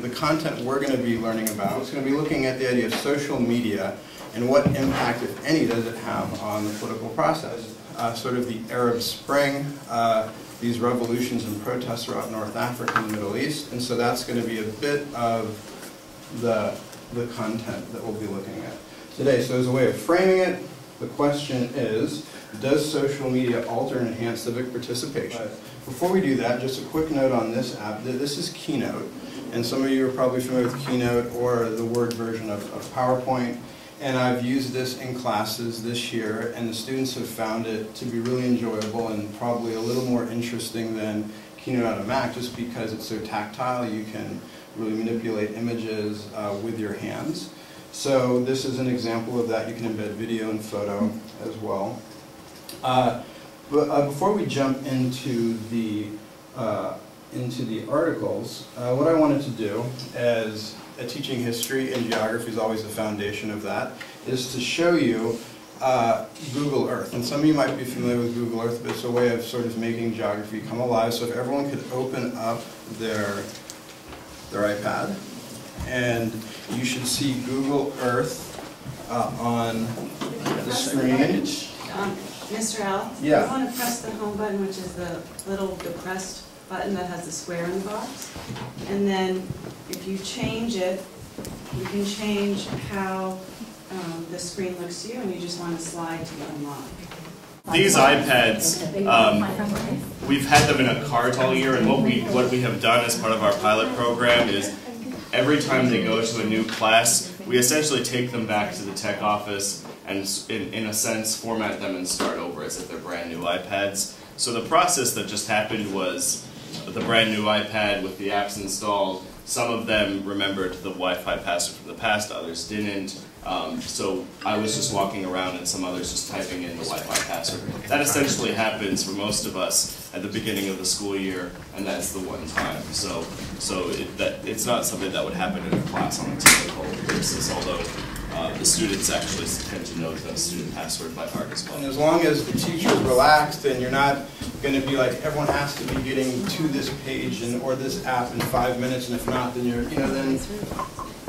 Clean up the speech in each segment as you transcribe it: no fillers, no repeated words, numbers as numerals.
the content we're going to be learning about is going to be looking at the idea of social media and what impact, if any, does it have on the political process. Sort of the Arab Spring, these revolutions and protests throughout North Africa and the Middle East, and so that's going to be a bit of the content that we'll be looking at today. So as a way of framing it, the question is, does social media alter and enhance civic participation? Before we do that, just a quick note on this app. This is Keynote, and some of you are probably familiar with Keynote or the Word version of PowerPoint. And I've used this in classes this year, and the students have found it to be really enjoyable and probably a little more interesting than Keynote on a Mac, just because it's so tactile. You can really manipulate images with your hands. So this is an example of that. You can embed video and photo as well. But before we jump into the articles, what I wanted to do as teaching history and geography is always the foundation of that, is to show you Google Earth. And some of you might be familiar with Google Earth, but it's a way of sort of making geography come alive. So if everyone could open up their iPad, and you should see Google Earth on the screen. Mr. Al, yeah. You want to press the home button, which is the little depressed button that has the square in the box. And then if you change it, you can change how the screen looks to you, and you just want to slide to unlock. These iPads, we've had them in a cart all year, and what we have done as part of our pilot program is every time they go to a new class, we essentially take them back to the tech office and, in a sense, format them and start over as if they're brand new iPads. So the process that just happened was the brand new iPad with the apps installed. Some of them remembered the Wi-Fi password from the past, others didn't. So I was just walking around and some others just typing in the Wi-Fi password. That essentially happens for most of us at the beginning of the school year, and that's the one time. So it's not something that would happen in a class on a typical basis, although the students actually tend to know the student password by heart as well. And as long as the teacher's relaxed and you're not going to be like, everyone has to be getting to this page or this app in 5 minutes, and if not, then you're, then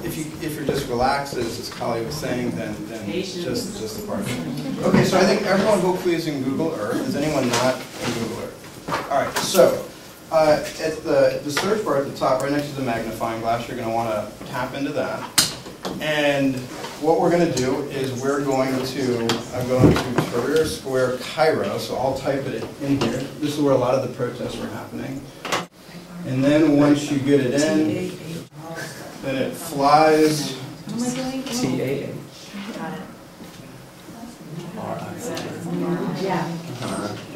if you're just relaxed, as Kali was saying, then just a part of it. Okay, so I think everyone hopefully is in Google Earth. Is anyone not in Google Earth? All right, so at the search bar at the top, right next to the magnifying glass, you're going to want to tap into that. And what we're going to do is we're going to go into Tahrir Square, Cairo, so I'll type it in here. This is where a lot of the protests were happening. And then once you get it in, then it flies. T-A-H.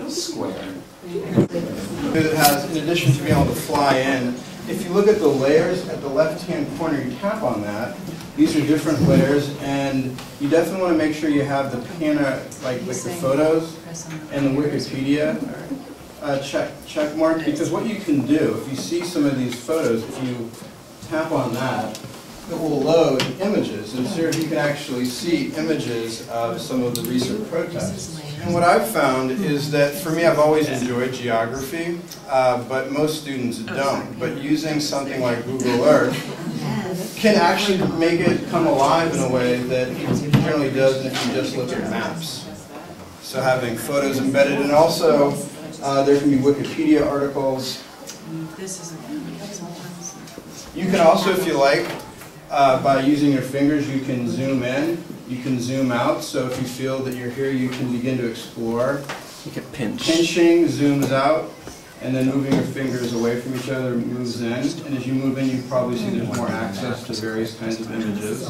Square. Because it has, in addition to being able to fly in, if you look at the layers at the left-hand corner, you tap on that. These are different layers, and you definitely want to make sure you have the like the photos and the Wikipedia check mark, because what you can do, if you see some of these photos, if you tap on that, it will load images, and so you can actually see images of some of the recent protests. And what I've found is that, for me, I've always enjoyed geography, but most students don't. But using something like Google Earth can actually make it come alive in a way that it generally doesn't if you just look at maps. So having photos embedded, and also there can be Wikipedia articles. You can also, if you like, by using your fingers, you can zoom in, you can zoom out. So if you feel that you're here, you can begin to explore. You can pinch. Pinching zooms out, and then moving your fingers away from each other moves in. And as you move in, you probably see there's more access to various kinds of images.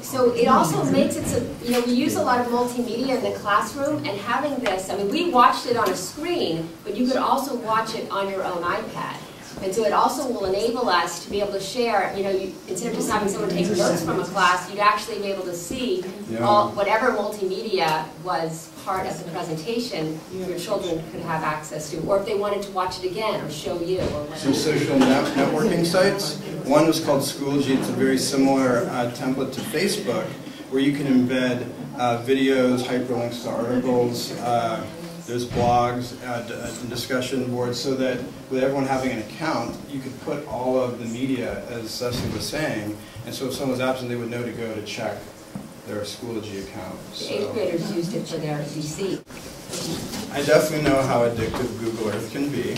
So it also makes it so, we use a lot of multimedia in the classroom, and having this, we watched it on a screen, but you could also watch it on your own iPad. And so it also will enable us to be able to share, instead of just having someone take notes from a class, you'd actually be able to see whatever multimedia was part of the presentation your children could have access to, or if they wanted to watch it again or show you. Some social networking sites. One was called Schoology. It's a very similar template to Facebook, where you can embed videos, hyperlinks to articles. There's blogs and discussion boards, so that with everyone having an account, you could put all of the media, as Cecily was saying, and so if someone was absent, they would know to go to check their Schoology account. The 8th graders used it for their receipt. I definitely know how addictive Google Earth can be.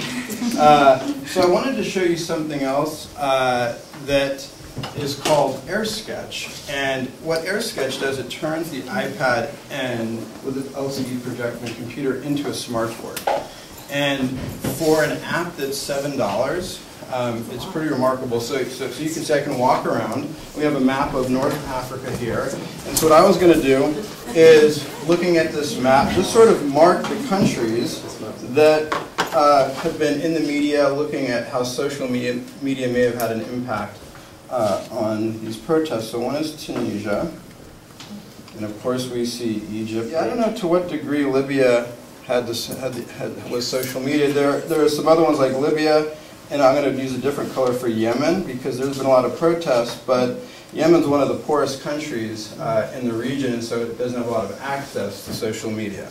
So I wanted to show you something else that is called AirSketch. And what AirSketch does, it turns the iPad and with an LCD projector and computer into a smartboard. And for an app that's $7, it's pretty remarkable. So you can say I can walk around. We have a map of North Africa here. And so what I was going to do is, looking at this map, just sort of mark the countries that have been in the media, looking at how social media may have had an impact on these protests. So one is Tunisia, and of course we see Egypt. Yeah, I don't know to what degree Libya was social media. There are some other ones like Libya, and I'm going to use a different color for Yemen because there's been a lot of protests, but Yemen's one of the poorest countries in the region, and so it doesn't have a lot of access to social media.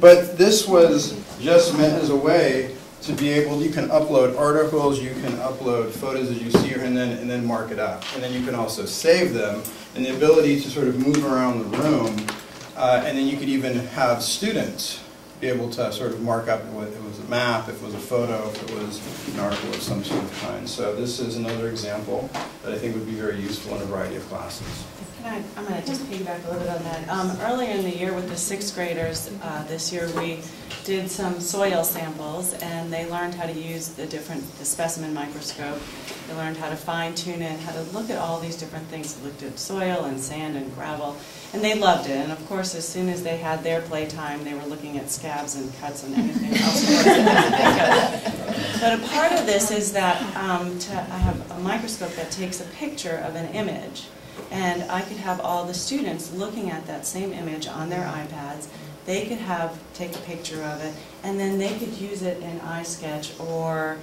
But this was just meant as a way to be able, you can upload articles, you can upload photos as you see here, and then mark it up. And then you can also save them, and the ability to sort of move around the room, and then you could even have students be able to sort of mark up if it was a map, if it was a photo, if it was an article of some sort of kind. So this is another example that I think would be very useful in a variety of classes. I'm going to just piggyback a little bit on that. Earlier in the year with the 6th graders, this year we did some soil samples, and they learned how to use the specimen microscope. They learned how to fine tune it, how to look at all these different things. They looked at soil and sand and gravel, and they loved it. And of course, as soon as they had their playtime, they were looking at scabs and cuts and anything else. But a part of this is that I have a microscope that takes a picture of an image. And I could have all the students looking at that same image on their iPads. They could take a picture of it, and then they could use it in iSketch or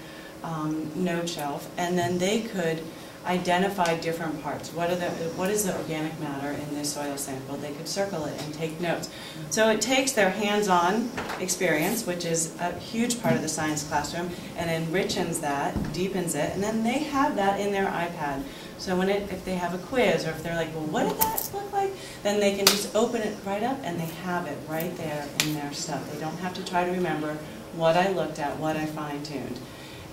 Note Shelf, and then they could identify different parts. What is the organic matter in this soil sample? They could circle it and take notes. So it takes their hands-on experience, which is a huge part of the science classroom, and enriches that, deepens it, and then they have that in their iPad. So if they have a quiz, or if they're like, well, what did that look like? Then they can just open it right up, and they have it right there in their stuff. They don't have to try to remember what I looked at, what I fine-tuned.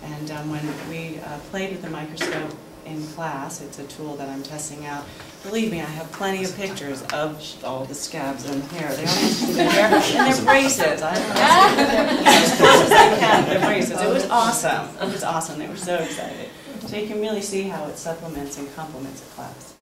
And when we played with the microscope in class, it's a tool that I'm testing out. Believe me, I have plenty of pictures of all the scabs and hair. They all have to do their hair and their braces. I don't know, as close as they can, their braces. It was awesome. It was awesome. They were so excited. So you can really see how it supplements and complements a class.